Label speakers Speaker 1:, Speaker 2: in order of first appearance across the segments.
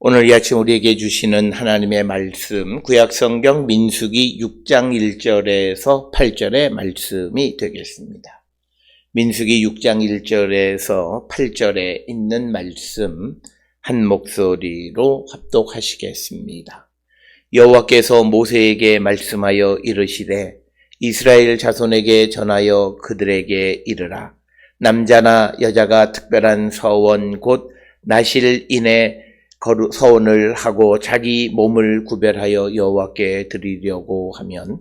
Speaker 1: 오늘 이 아침 우리에게 주시는 하나님의 말씀, 구약성경 민수기 6장 1절에서 8절의 말씀이 되겠습니다. 민수기 6장 1절에서 8절에 있는 말씀 한 목소리로 합독하시겠습니다. 여호와께서 모세에게 말씀하여 이르시되 이스라엘 자손에게 전하여 그들에게 이르라. 남자나 여자가 특별한 서원 곧 나실인의 서원을 하고 자기 몸을 구별하여 여호와께 드리려고 하면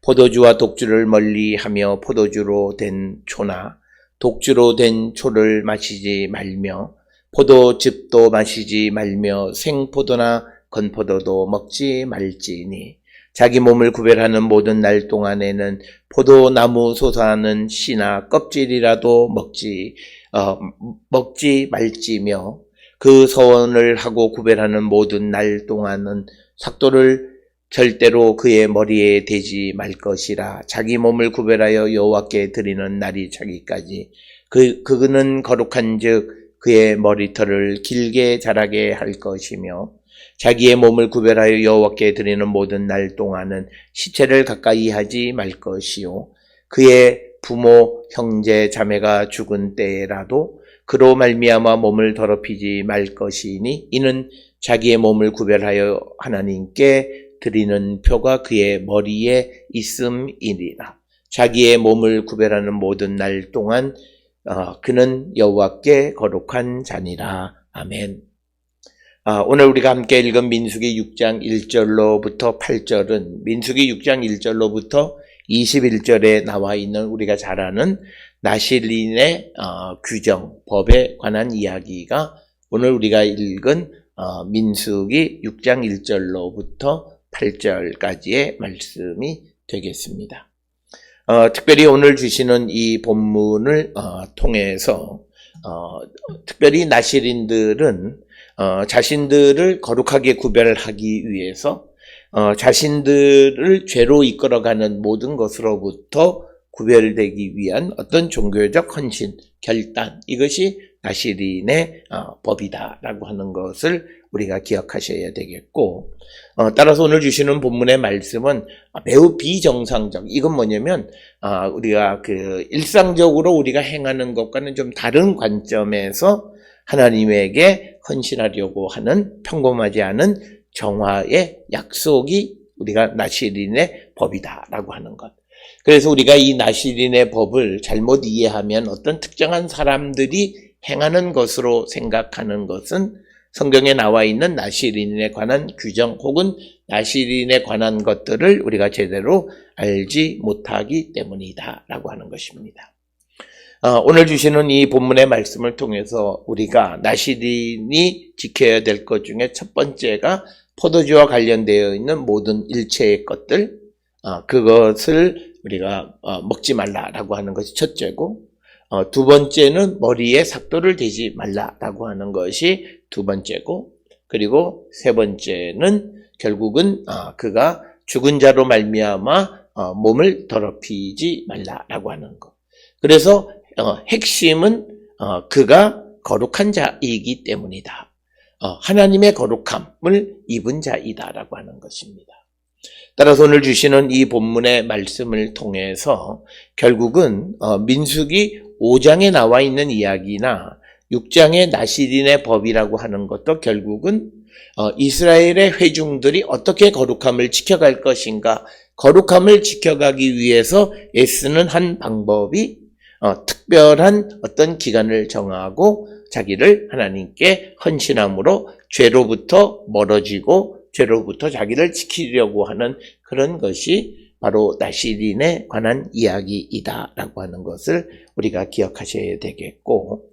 Speaker 1: 포도주와 독주를 멀리하며 포도주로 된 초나 독주로 된 초를 마시지 말며 포도즙도 마시지 말며 생포도나 건포도도 먹지 말지니 자기 몸을 구별하는 모든 날 동안에는 포도나무 솟아나는 씨나 껍질이라도 먹지 말지며 그 서원을 하고 구별하는 모든 날 동안은 삭도를 절대로 그의 머리에 대지 말 것이라. 자기 몸을 구별하여 여호와께 드리는 날이 차기까지 그는 거룩한즉 그의 머리털을 길게 자라게 할 것이며 자기의 몸을 구별하여 여호와께 드리는 모든 날 동안은 시체를 가까이 하지 말 것이요 그의 부모 형제 자매가 죽은 때라도 그로 말미암아 몸을 더럽히지 말 것이니 이는 자기의 몸을 구별하여 하나님께 드리는 표가 그의 머리에 있음이니라. 자기의 몸을 구별하는 모든 날 동안 그는 여호와께 거룩한 자니라. 아멘. 오늘 우리가 함께 읽은 민수기 6장 1절로부터 8절은 민수기 6장 1절로부터 21절에 나와 있는 우리가 잘 아는 나실인의 규정, 법에 관한 이야기가 오늘 우리가 읽은 민수기 6장 1절로부터 8절까지의 말씀이 되겠습니다. 특별히 오늘 주시는 이 본문을 통해서 특별히 나실인들은 자신들을 거룩하게 구별하기 위해서 자신들을 죄로 이끌어가는 모든 것으로부터 구별되기 위한 어떤 종교적 헌신, 결단, 이것이 나실인의 법이다라고 하는 것을 우리가 기억하셔야 되겠고, 따라서 오늘 주시는 본문의 말씀은 매우 비정상적. 이건 뭐냐면 우리가 일상적으로 우리가 행하는 것과는 좀 다른 관점에서 하나님에게 헌신하려고 하는 평범하지 않은 정화의 약속이 우리가 나실인의 법이다라고 하는 것. 그래서 우리가 이 나실인의 법을 잘못 이해하면 어떤 특정한 사람들이 행하는 것으로 생각하는 것은 성경에 나와 있는 나실인에 관한 규정 혹은 나실인에 관한 것들을 우리가 제대로 알지 못하기 때문이다라고 하는 것입니다. 오늘 주시는 이 본문의 말씀을 통해서 우리가 나실인이 지켜야 될 것 중에 첫 번째가 포도주와 관련되어 있는 모든 일체의 것들, 그것을 우리가 먹지 말라라고 하는 것이 첫째고, 두 번째는 머리에 삭도를 대지 말라라고 하는 것이 두 번째고, 그리고 세 번째는 결국은 그가 죽은 자로 말미암아 몸을 더럽히지 말라라고 하는 것. 그래서 핵심은 그가 거룩한 자이기 때문이다. 하나님의 거룩함을 입은 자이다라고 하는 것입니다. 따라서 오늘 주시는 이 본문의 말씀을 통해서 결국은 민수기 5장에 나와 있는 이야기나 6장의 나실인의 법이라고 하는 것도 결국은 이스라엘의 회중들이 어떻게 거룩함을 지켜갈 것인가, 거룩함을 지켜가기 위해서 애쓰는 한 방법이 특별한 어떤 기간을 정하고 자기를 하나님께 헌신함으로 죄로부터 멀어지고 죄로부터 자기를 지키려고 하는 그런 것이 바로 나실인에 관한 이야기이다라고 하는 것을 우리가 기억하셔야 되겠고,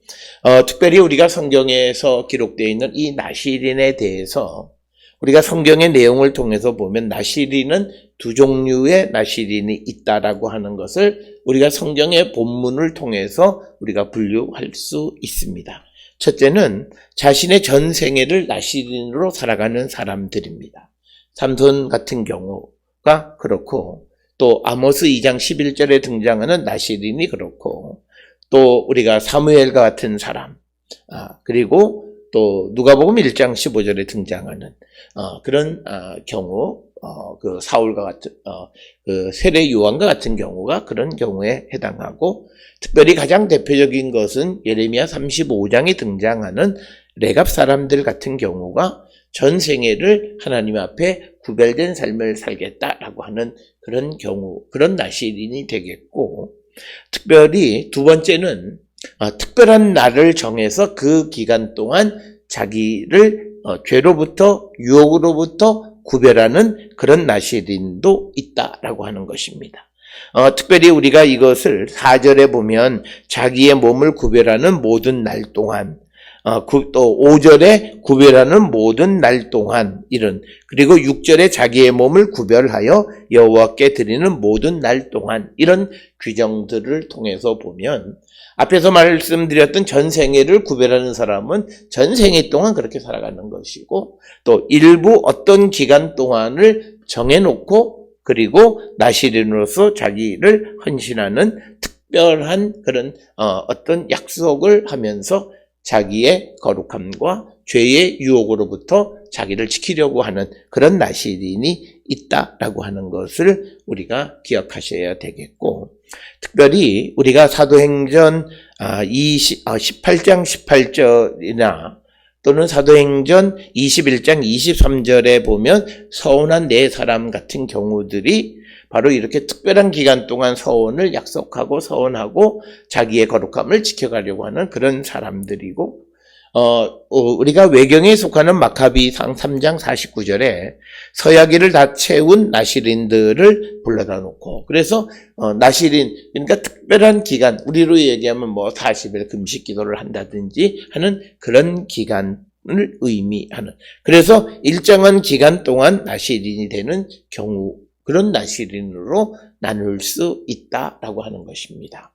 Speaker 1: 특별히 우리가 성경에서 기록되어 있는 이 나실인에 대해서 우리가 성경의 내용을 통해서 보면 나실인은 두 종류의 나실인이 있다라고 하는 것을 우리가 성경의 본문을 통해서 우리가 분류할 수 있습니다. 첫째는 자신의 전 생애를 나실인으로 살아가는 사람들입니다. 삼손 같은 경우가 그렇고, 또 아모스 2장 11절에 등장하는 나실인이 그렇고, 또 우리가 사무엘과 같은 사람, 그리고 또 누가복음 1장 15절에 등장하는 그런 경우, 그 사울과 같은 그 세례 요한과 같은 경우가 그런 경우에 해당하고, 특별히 가장 대표적인 것은 예레미야 35장에 등장하는 레갑 사람들 같은 경우가 전 생애를 하나님 앞에 구별된 삶을 살겠다라고 하는 그런 경우, 그런 나시린이 되겠고, 특별히 두 번째는 특별한 날을 정해서 그 기간 동안 자기를 죄로부터, 유혹으로부터 구별하는 그런 나시린도 있다라고 하는 것입니다. 특별히 우리가 이것을 4절에 보면 자기의 몸을 구별하는 모든 날 동안, 또 5절에 구별하는 모든 날 동안, 이런, 그리고 6절에 자기의 몸을 구별하여 여호와께 드리는 모든 날 동안, 이런 규정들을 통해서 보면 앞에서 말씀드렸던 전생애를 구별하는 사람은 전생애 동안 그렇게 살아가는 것이고, 또 일부 어떤 기간 동안을 정해놓고 그리고 나시린으로서 자기를 헌신하는 특별한 그런 어떤 약속을 하면서 자기의 거룩함과 죄의 유혹으로부터 자기를 지키려고 하는 그런 나시린이 있다라고 하는 것을 우리가 기억하셔야 되겠고, 특별히 우리가 사도행전 18장 18절이나 또는 사도행전 21장 23절에 보면 서원한 네 사람 같은 경우들이 바로 이렇게 특별한 기간 동안 서원을 약속하고 서원하고 자기의 거룩함을 지켜가려고 하는 그런 사람들이고, 우리가 외경에 속하는 마카비상 3장 49절에 서야기를 다 채운 나시린들을 불러다 놓고, 그래서 나시린, 그러니까 특별한 기간, 우리로 얘기하면 뭐 40일 금식 기도를 한다든지 하는 그런 기간을 의미하는, 그래서 일정한 기간 동안 나시린이 되는 경우, 그런 나시린으로 나눌 수 있다라고 하는 것입니다.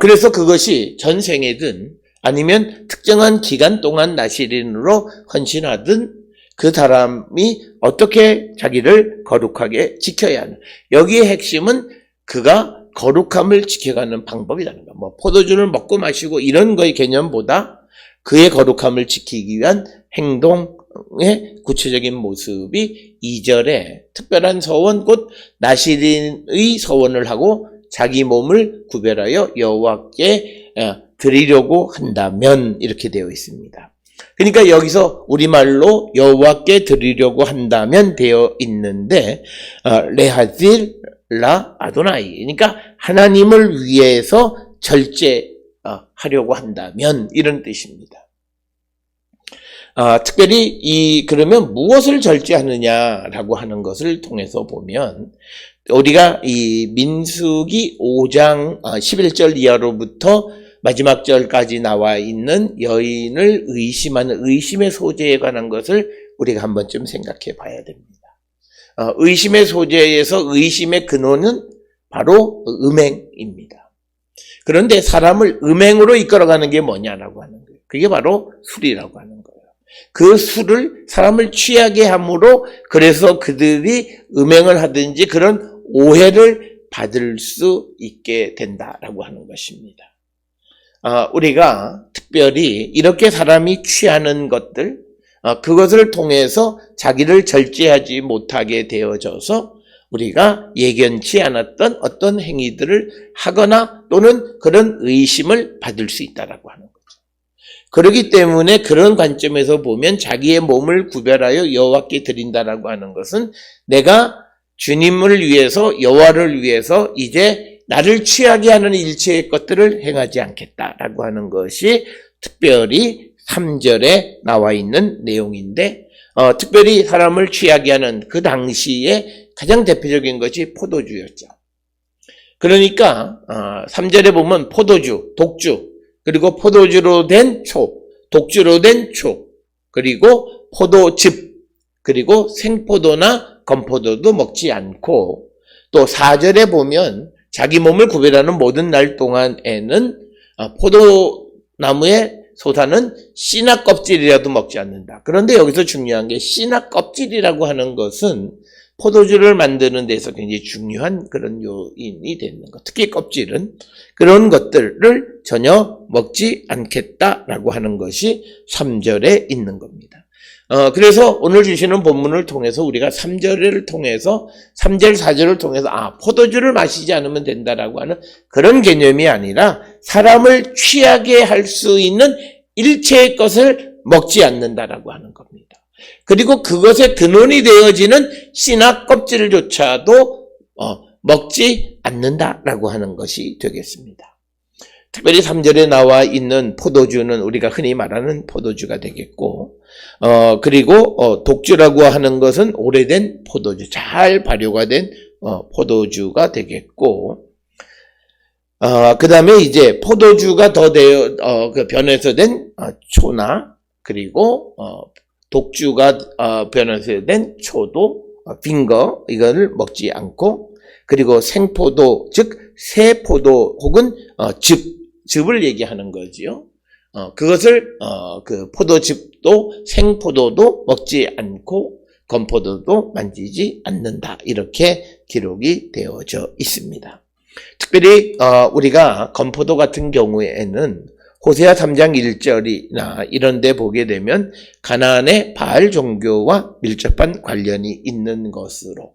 Speaker 1: 그래서 그것이 전생에든 아니면 특정한 기간 동안 나시린으로 헌신하든 그 사람이 어떻게 자기를 거룩하게 지켜야 하는, 여기의 핵심은 그가 거룩함을 지켜가는 방법이라는 거. 뭐 포도주를 먹고 마시고 이런 거의 개념보다 그의 거룩함을 지키기 위한 행동의 구체적인 모습이 2절에 특별한 서원, 곧 나시린의 서원을 하고 자기 몸을 구별하여 여호와께 드리려고 한다면, 이렇게 되어 있습니다. 그러니까 여기서 우리말로 여호와께 드리려고 한다면 되어 있는데, 레하딜 라 아도나이, 그러니까 하나님을 위해서 절제하려고 한다면, 이런 뜻입니다. 특별히 그러면 무엇을 절제하느냐라고 하는 것을 통해서 보면, 우리가 이 민수기 5장 11절 이하로부터 마지막 절까지 나와 있는 여인을 의심하는 의심의 소재에 관한 것을 우리가 한 번쯤 생각해 봐야 됩니다. 의심의 소재에서 의심의 근원은 바로 음행입니다. 그런데 사람을 음행으로 이끌어가는 게 뭐냐라고 하는 거예요. 그게 바로 술이라고 하는 거예요. 그 술을 사람을 취하게 함으로 그래서 그들이 음행을 하든지 그런 오해를 받을 수 있게 된다라고 하는 것입니다. 우리가 특별히 이렇게 사람이 취하는 것들, 그것을 통해서 자기를 절제하지 못하게 되어져서 우리가 예견치 않았던 어떤 행위들을 하거나 또는 그런 의심을 받을 수 있다라고 하는 거죠. 그렇기 때문에 그런 관점에서 보면 자기의 몸을 구별하여 여호와께 드린다라고 하는 것은 내가 주님을 위해서, 여호와를 위해서 이제 나를 취하게 하는 일체의 것들을 행하지 않겠다라고 하는 것이 특별히 3절에 나와 있는 내용인데, 특별히 사람을 취하게 하는 그 당시에 가장 대표적인 것이 포도주였죠. 그러니까 3절에 보면 포도주, 독주, 그리고 포도주로 된 초, 독주로 된 초, 그리고 포도즙, 그리고 생포도나 건포도도 먹지 않고, 또 4절에 보면 자기 몸을 구별하는 모든 날 동안에는 포도나무에 솟아는 씨나 껍질이라도 먹지 않는다. 그런데 여기서 중요한 게 씨나 껍질이라고 하는 것은 포도주를 만드는 데서 굉장히 중요한 그런 요인이 되는 것. 특히 껍질은 그런 것들을 전혀 먹지 않겠다라고 하는 것이 3절에 있는 겁니다. 그래서 오늘 주시는 본문을 통해서 우리가 3절을 통해서 3절, 4절을 통해서 포도주를 마시지 않으면 된다라고 하는 그런 개념이 아니라 사람을 취하게 할 수 있는 일체의 것을 먹지 않는다라고 하는 겁니다. 그리고 그것의 근원이 되어지는 씨나 껍질조차도 먹지 않는다라고 하는 것이 되겠습니다. 특별히 3절에 나와 있는 포도주는 우리가 흔히 말하는 포도주가 되겠고, 그리고 독주라고 하는 것은 오래된 포도주, 잘 발효가 된 포도주가 되겠고, 그 다음에 이제 포도주가 더 변해서 된 초나, 그리고 독주가 변해서 된 초도, 빙거, 이거를 먹지 않고, 그리고 생포도, 즉 새포도 혹은 즙을 얘기하는 거지요. 그것을 그 포도즙도 생포도도 먹지 않고 건포도도 만지지 않는다. 이렇게 기록이 되어져 있습니다. 특별히 우리가 건포도 같은 경우에는 호세아 3장 1절이나 이런 데 보게 되면 가나안의 바알 종교와 밀접한 관련이 있는 것으로,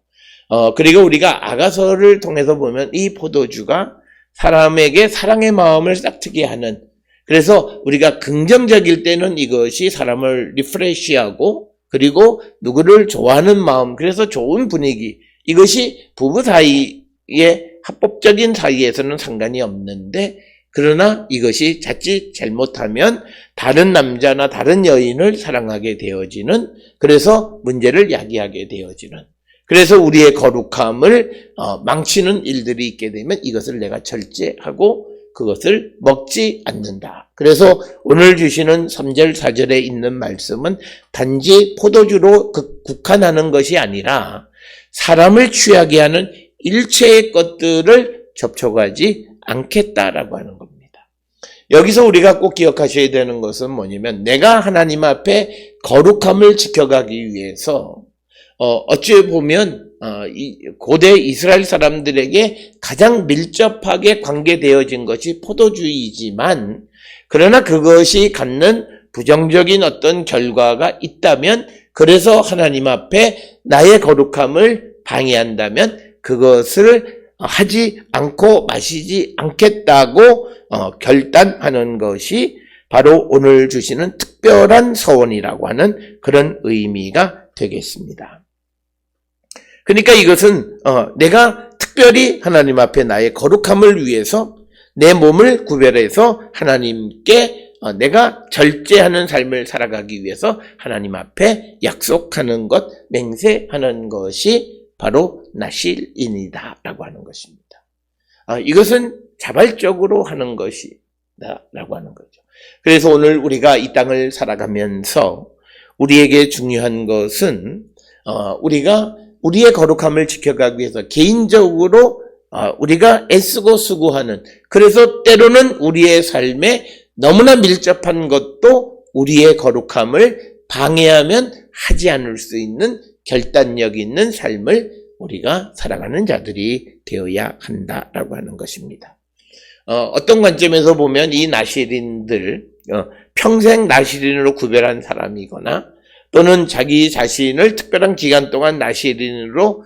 Speaker 1: 그리고 우리가 아가서를 통해서 보면 이 포도주가 사람에게 사랑의 마음을 싹트게 하는, 그래서 우리가 긍정적일 때는 이것이 사람을 리프레시하고, 그리고 누구를 좋아하는 마음, 그래서 좋은 분위기, 이것이 부부 사이의 합법적인 사이에서는 상관이 없는데, 그러나 이것이 자칫 잘못하면 다른 남자나 다른 여인을 사랑하게 되어지는, 그래서 문제를 야기하게 되어지는, 그래서 우리의 거룩함을 망치는 일들이 있게 되면 이것을 내가 절제하고 그것을 먹지 않는다. 그래서 오늘 주시는 3절, 4절에 있는 말씀은 단지 포도주로 국한하는 것이 아니라 사람을 취하게 하는 일체의 것들을 접촉하지 않겠다라고 하는 겁니다. 여기서 우리가 꼭 기억하셔야 되는 것은 뭐냐면, 내가 하나님 앞에 거룩함을 지켜가기 위해서 어찌 보면 고대 이스라엘 사람들에게 가장 밀접하게 관계되어진 것이 포도주이지만, 그러나 그것이 갖는 부정적인 어떤 결과가 있다면, 그래서 하나님 앞에 나의 거룩함을 방해한다면 그것을 하지 않고 마시지 않겠다고 결단하는 것이 바로 오늘 주시는 특별한 서원이라고 하는 그런 의미가 되겠습니다. 그러니까 이것은 내가 특별히 하나님 앞에 나의 거룩함을 위해서 내 몸을 구별해서 하나님께 내가 절제하는 삶을 살아가기 위해서 하나님 앞에 약속하는 것, 맹세하는 것이 바로 나실인이다 라고 하는 것입니다. 이것은 자발적으로 하는 것이다 라고 하는 거죠. 그래서 오늘 우리가 이 땅을 살아가면서 우리에게 중요한 것은 우리가 우리의 거룩함을 지켜가기 위해서 개인적으로 우리가 애쓰고 수고하는, 그래서 때로는 우리의 삶에 너무나 밀접한 것도 우리의 거룩함을 방해하면 하지 않을 수 있는 결단력 있는 삶을 우리가 살아가는 자들이 되어야 한다라고 하는 것입니다. 어떤 관점에서 보면 이 나실인들, 평생 나실인으로 구별한 사람이거나 또는 자기 자신을 특별한 기간 동안 나실인으로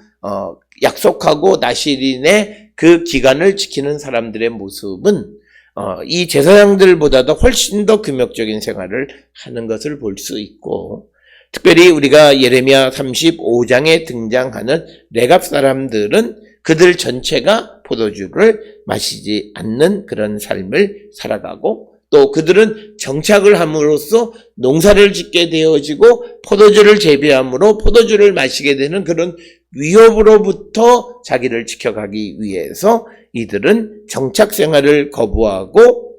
Speaker 1: 약속하고 나실인의 그 기간을 지키는 사람들의 모습은 이 제사장들보다도 훨씬 더 금욕적인 생활을 하는 것을 볼 수 있고, 특별히 우리가 예레미야 35장에 등장하는 레갑 사람들은 그들 전체가 포도주를 마시지 않는 그런 삶을 살아가고, 또 그들은 정착을 함으로써 농사를 짓게 되어지고 포도주를 재배함으로 포도주를 마시게 되는 그런 위협으로부터 자기를 지켜가기 위해서 이들은 정착 생활을 거부하고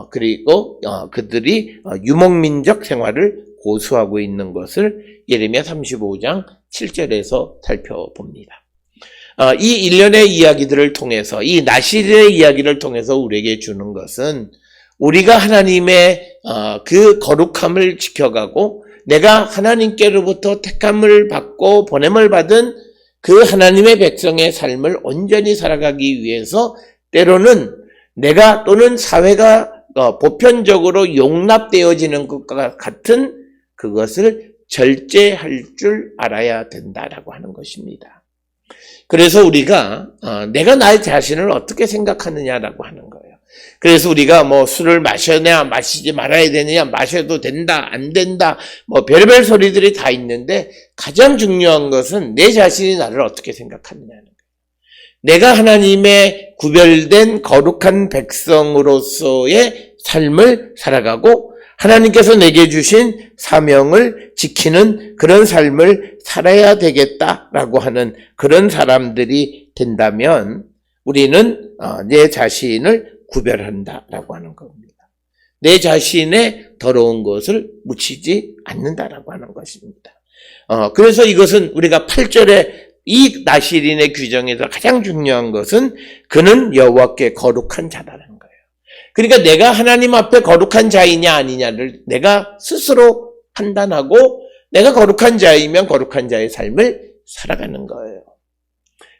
Speaker 1: 그리고 그들이 유목민적 생활을 고수하고 있는 것을 예레미야 35장 7절에서 살펴봅니다. 이 일련의 이야기들을 통해서, 이 나실의 이야기를 통해서 우리에게 주는 것은 우리가 하나님의 그 거룩함을 지켜가고 내가 하나님께로부터 택함을 받고 보냄을 받은 그 하나님의 백성의 삶을 온전히 살아가기 위해서 때로는 내가 또는 사회가 보편적으로 용납되어지는 것과 같은 그것을 절제할 줄 알아야 된다라고 하는 것입니다. 그래서 우리가 내가 나의 자신을 어떻게 생각하느냐라고 하는 거예요. 그래서 우리가 뭐 술을 마셔야 마시지 말아야 되느냐, 마셔도 된다, 안 된다, 뭐 별별 소리들이 다 있는데 가장 중요한 것은 내 자신이 나를 어떻게 생각하느냐는 거예요. 내가 하나님의 구별된 거룩한 백성으로서의 삶을 살아가고 하나님께서 내게 주신 사명을 지키는 그런 삶을 살아야 되겠다라고 하는 그런 사람들이 된다면 우리는 내 자신을 구별한다라고 하는 겁니다. 내 자신의 더러운 것을 묻히지 않는다라고 하는 것입니다. 그래서 이것은 우리가 8절에 이 나시린의 규정에서 가장 중요한 것은 그는 여호와께 거룩한 자다라는 거예요. 그러니까 내가 하나님 앞에 거룩한 자이냐 아니냐를 내가 스스로 판단하고 내가 거룩한 자이면 거룩한 자의 삶을 살아가는 거예요.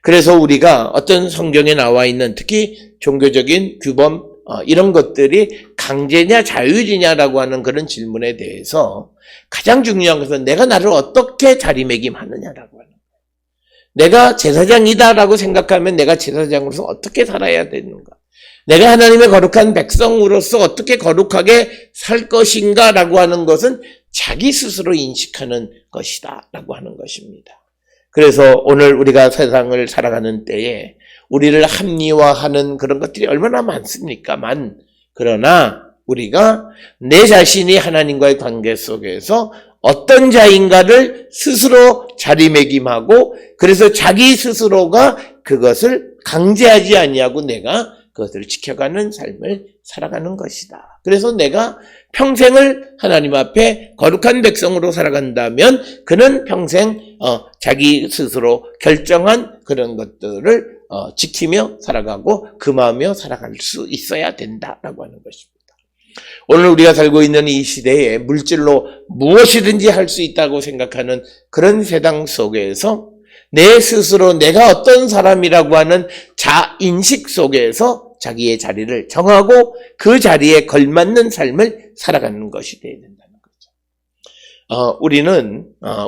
Speaker 1: 그래서 우리가 어떤 성경에 나와 있는 특히 종교적인 규범 이런 것들이 강제냐 자유지냐라고 하는 그런 질문에 대해서 가장 중요한 것은 내가 나를 어떻게 자리매김하느냐라고 하는 거예요. 내가 제사장이다라고 생각하면 내가 제사장으로서 어떻게 살아야 되는가? 내가 하나님의 거룩한 백성으로서 어떻게 거룩하게 살 것인가라고 하는 것은 자기 스스로 인식하는 것이다 라고 하는 것입니다. 그래서 오늘 우리가 세상을 살아가는 때에 우리를 합리화하는 그런 것들이 얼마나 많습니까? 그러나 우리가 내 자신이 하나님과의 관계 속에서 어떤 자인가를 스스로 자리매김하고 그래서 자기 스스로가 그것을 강제하지 아니하고 내가 그것을 지켜가는 삶을 살아가는 것이다. 그래서 내가 평생을 하나님 앞에 거룩한 백성으로 살아간다면 그는 평생 자기 스스로 결정한 그런 것들을 지키며 살아가고 금하며 살아갈 수 있어야 된다라고 하는 것입니다. 오늘 우리가 살고 있는 이 시대에 물질로 무엇이든지 할 수 있다고 생각하는 그런 세상 속에서 내 스스로 내가 어떤 사람이라고 하는 자인식 속에서 자기의 자리를 정하고 그 자리에 걸맞는 삶을 살아가는 것이 되어야 된다는 거죠.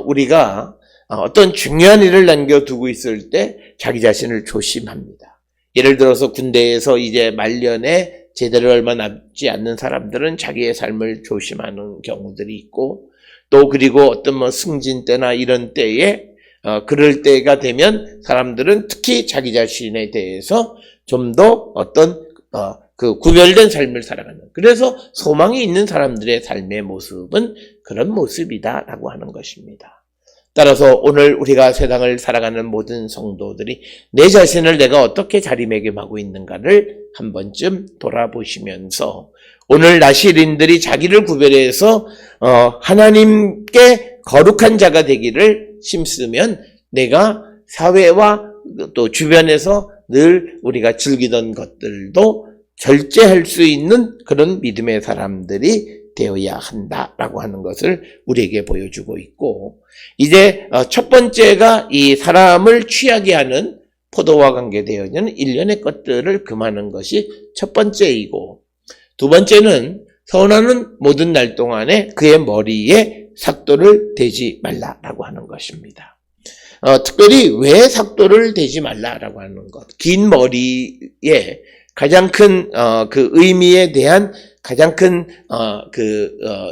Speaker 1: 우리가 어떤 중요한 일을 남겨두고 있을 때 자기 자신을 조심합니다. 예를 들어서 군대에서 이제 말년에 제대로 얼마 남지 않는 사람들은 자기의 삶을 조심하는 경우들이 있고 또 그리고 어떤 승진 때나 이런 때에 그럴 때가 되면 사람들은 특히 자기 자신에 대해서 좀 더 어떤 그 구별된 삶을 살아가는 그래서 소망이 있는 사람들의 삶의 모습은 그런 모습이다라고 하는 것입니다. 따라서 오늘 우리가 세상을 살아가는 모든 성도들이 내 자신을 내가 어떻게 자리매김하고 있는가를 한 번쯤 돌아보시면서 오늘 나시린들이 자기를 구별해서 하나님께 거룩한 자가 되기를 힘쓰면 내가 사회와 또 주변에서 늘 우리가 즐기던 것들도 절제할 수 있는 그런 믿음의 사람들이 되어야 한다라고 하는 것을 우리에게 보여주고 있고 이제 첫 번째가 이 사람을 취하게 하는 포도와 관계되어있는 일련의 것들을 금하는 것이 첫 번째이고 두 번째는 선하는 모든 날 동안에 그의 머리에 삭도를 대지 말라라고 하는 것입니다. 특별히 왜 삭도를 대지 말라라고 하는 것. 긴 머리에 가장 큰 그 의미에 대한 가장 큰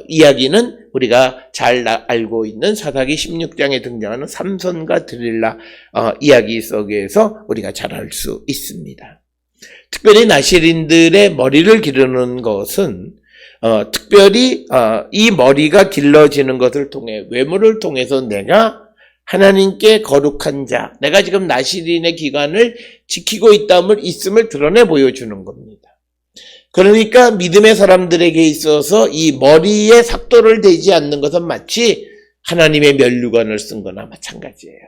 Speaker 1: 이야기는 우리가 잘 알고 있는 사사기 16장에 등장하는 삼손과 드릴라 이야기 속에서 우리가 잘 알 수 있습니다. 특별히 나시린들의 머리를 기르는 것은 특별히 이 머리가 길러지는 것을 통해 외모를 통해서 내가 하나님께 거룩한 자, 내가 지금 나시린의 기간을 지키고 있음을 드러내 보여주는 겁니다. 그러니까 믿음의 사람들에게 있어서 이 머리에 삭도를 대지 않는 것은 마치 하나님의 면류관을 쓴 거나 마찬가지예요.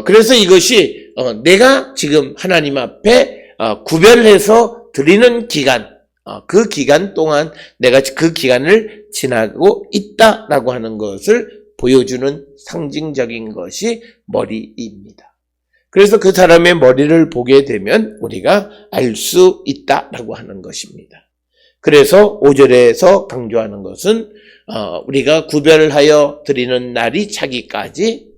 Speaker 1: 그래서 이것이 내가 지금 하나님 앞에 구별해서 드리는 기간, 그 기간 동안 내가 그 기간을 지나고 있다라고 하는 것을 보여주는 상징적인 것이 머리입니다. 그래서 그 사람의 머리를 보게 되면 우리가 알 수 있다라고 하는 것입니다. 그래서 5절에서 강조하는 것은 우리가 구별하여 드리는 날이 차기까지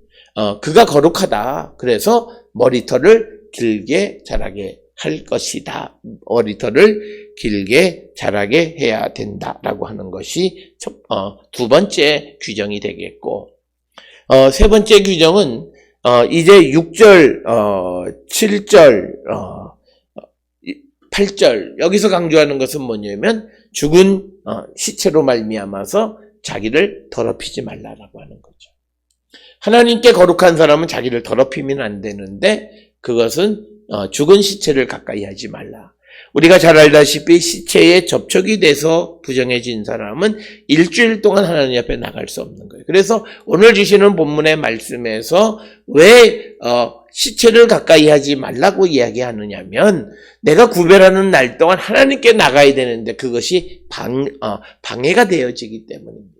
Speaker 1: 그가 거룩하다. 그래서 머리털을 길게 자라게 할 것이다. 머리털을 길게 자라게 해야 된다라고 하는 것이 두 번째 규정이 되겠고, 세 번째 규정은 이제 6절, 7절, 8절 여기서 강조하는 것은 뭐냐면 죽은 시체로 말미암아서 자기를 더럽히지 말라라고 하는 거죠. 하나님께 거룩한 사람은 자기를 더럽히면 안 되는데 그것은 죽은 시체를 가까이 하지 말라. 우리가 잘 알다시피 시체에 접촉이 돼서 부정해진 사람은 일주일 동안 하나님 앞에 나갈 수 없는 거예요. 그래서 오늘 주시는 본문의 말씀에서 왜 시체를 가까이 하지 말라고 이야기하느냐면 내가 구별하는 날 동안 하나님께 나가야 되는데 그것이 방해가 되어지기 때문입니다.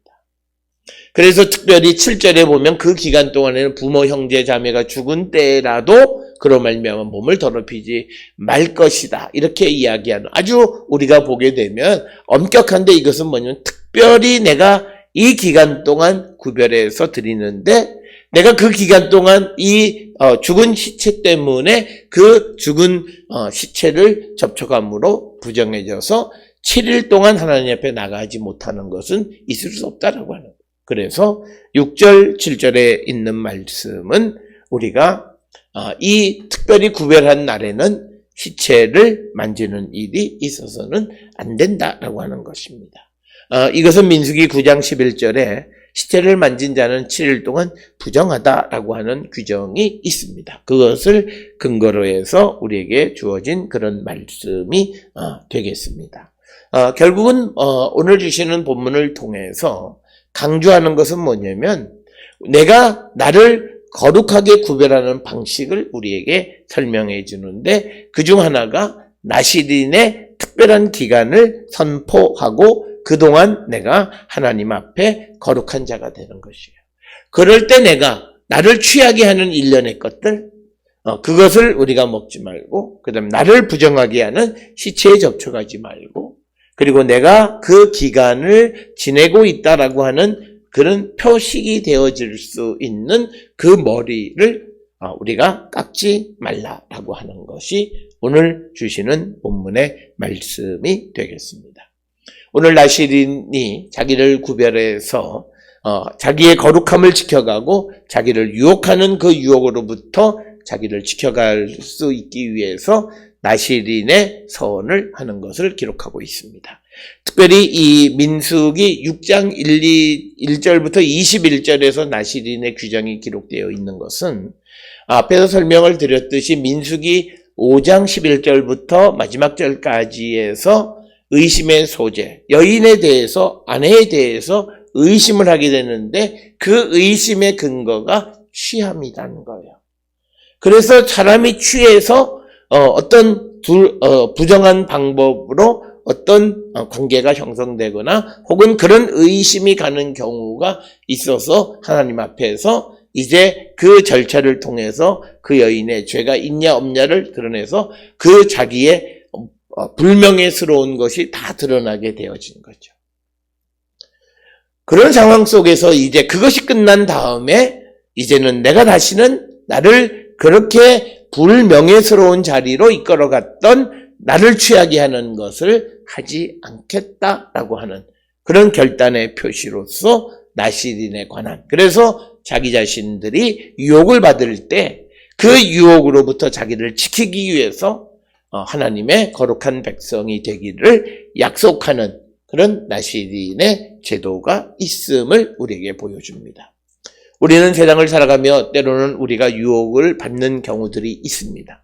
Speaker 1: 그래서 특별히 7절에 보면 그 기간 동안에는 부모, 형제, 자매가 죽은 때라도 그로 말미암아 몸을 더럽히지 말 것이다. 이렇게 이야기하는 아주 우리가 보게 되면 엄격한데 이것은 뭐냐면 특별히 내가 이 기간 동안 구별해서 드리는데 내가 그 기간 동안 이 죽은 시체 때문에 그 죽은 시체를 접촉함으로 부정해져서 7일 동안 하나님 앞에 나가지 못하는 것은 있을 수 없다라고 하는 거예요. 그래서 6절, 7절에 있는 말씀은 우리가 이 특별히 구별한 날에는 시체를 만지는 일이 있어서는 안 된다라고 하는 것입니다. 이것은 민수기 9장 11절에 시체를 만진 자는 7일 동안 부정하다라고 하는 규정이 있습니다. 그것을 근거로 해서 우리에게 주어진 그런 말씀이 되겠습니다. 결국은 오늘 주시는 본문을 통해서 강조하는 것은 뭐냐면 내가 나를 거룩하게 구별하는 방식을 우리에게 설명해 주는데 그중 하나가 나시린의 특별한 기간을 선포하고 그동안 내가 하나님 앞에 거룩한 자가 되는 것이에요. 그럴 때 내가 나를 취하게 하는 일련의 것들 그것을 우리가 먹지 말고 그다음 나를 부정하게 하는 시체에 접촉하지 말고 그리고 내가 그 기간을 지내고 있다라고 하는 그런 표식이 되어질 수 있는 그 머리를 우리가 깎지 말라라고 하는 것이 오늘 주시는 본문의 말씀이 되겠습니다. 오늘 나시린이 자기를 구별해서 자기의 거룩함을 지켜가고 자기를 유혹하는 그 유혹으로부터 자기를 지켜갈 수 있기 위해서 나시린의 서원을 하는 것을 기록하고 있습니다. 특별히 이 민수기 6장 1절부터 21절에서 나시린의 규정이 기록되어 있는 것은 앞에서 설명을 드렸듯이 민수기 5장 11절부터 마지막 절까지에서 의심의 소재, 여인에 대해서 아내에 대해서 의심을 하게 되는데 그 의심의 근거가 취함이라는 거예요. 그래서 사람이 취해서 어떤 부정한 방법으로 어떤 관계가 형성되거나 혹은 그런 의심이 가는 경우가 있어서 하나님 앞에서 이제 그 절차를 통해서 그 여인의 죄가 있냐 없냐를 드러내서 그 자기의 불명예스러운 것이 다 드러나게 되어진 거죠. 그런 상황 속에서 이제 그것이 끝난 다음에 이제는 내가 다시는 나를 그렇게 불명예스러운 자리로 이끌어갔던 나를 취하게 하는 것을 하지 않겠다라고 하는 그런 결단의 표시로서 나시린에 관한 그래서 자기 자신들이 유혹을 받을 때 그 유혹으로부터 자기를 지키기 위해서 하나님의 거룩한 백성이 되기를 약속하는 그런 나시린의 제도가 있음을 우리에게 보여줍니다. 우리는 세상을 살아가며 때로는 우리가 유혹을 받는 경우들이 있습니다.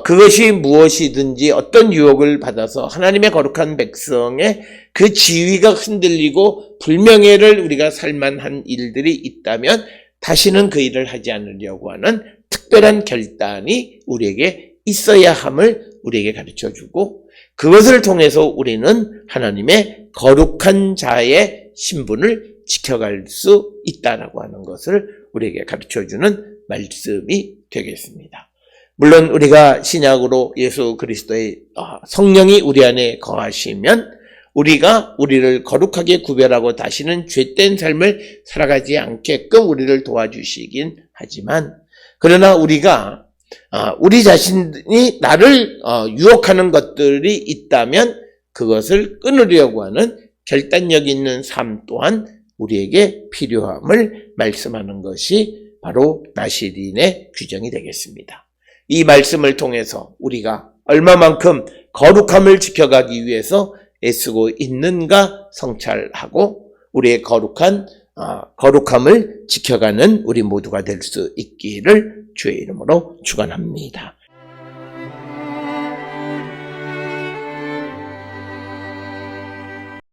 Speaker 1: 그것이 무엇이든지 어떤 유혹을 받아서 하나님의 거룩한 백성의 그 지위가 흔들리고 불명예를 우리가 살만한 일들이 있다면 다시는 그 일을 하지 않으려고 하는 특별한 결단이 우리에게 있어야 함을 우리에게 가르쳐주고 그것을 통해서 우리는 하나님의 거룩한 자의 신분을 지켜갈 수 있다라고 하는 것을 우리에게 가르쳐주는 말씀이 되겠습니다. 물론 우리가 신약으로 예수 그리스도의 성령이 우리 안에 거하시면 우리가 우리를 거룩하게 구별하고 다시는 죄된 삶을 살아가지 않게끔 우리를 도와주시긴 하지만, 그러나 우리가 우리 자신이 나를 유혹하는 것들이 있다면 그것을 끊으려고 하는 결단력 있는 삶 또한 우리에게 필요함을 말씀하는 것이 바로 나시린의 규정이 되겠습니다. 이 말씀을 통해서 우리가 얼마만큼 거룩함을 지켜가기 위해서 애쓰고 있는가 성찰하고 우리의 거룩함을 지켜가는 우리 모두가 될 수 있기를 주의 이름으로 축원합니다.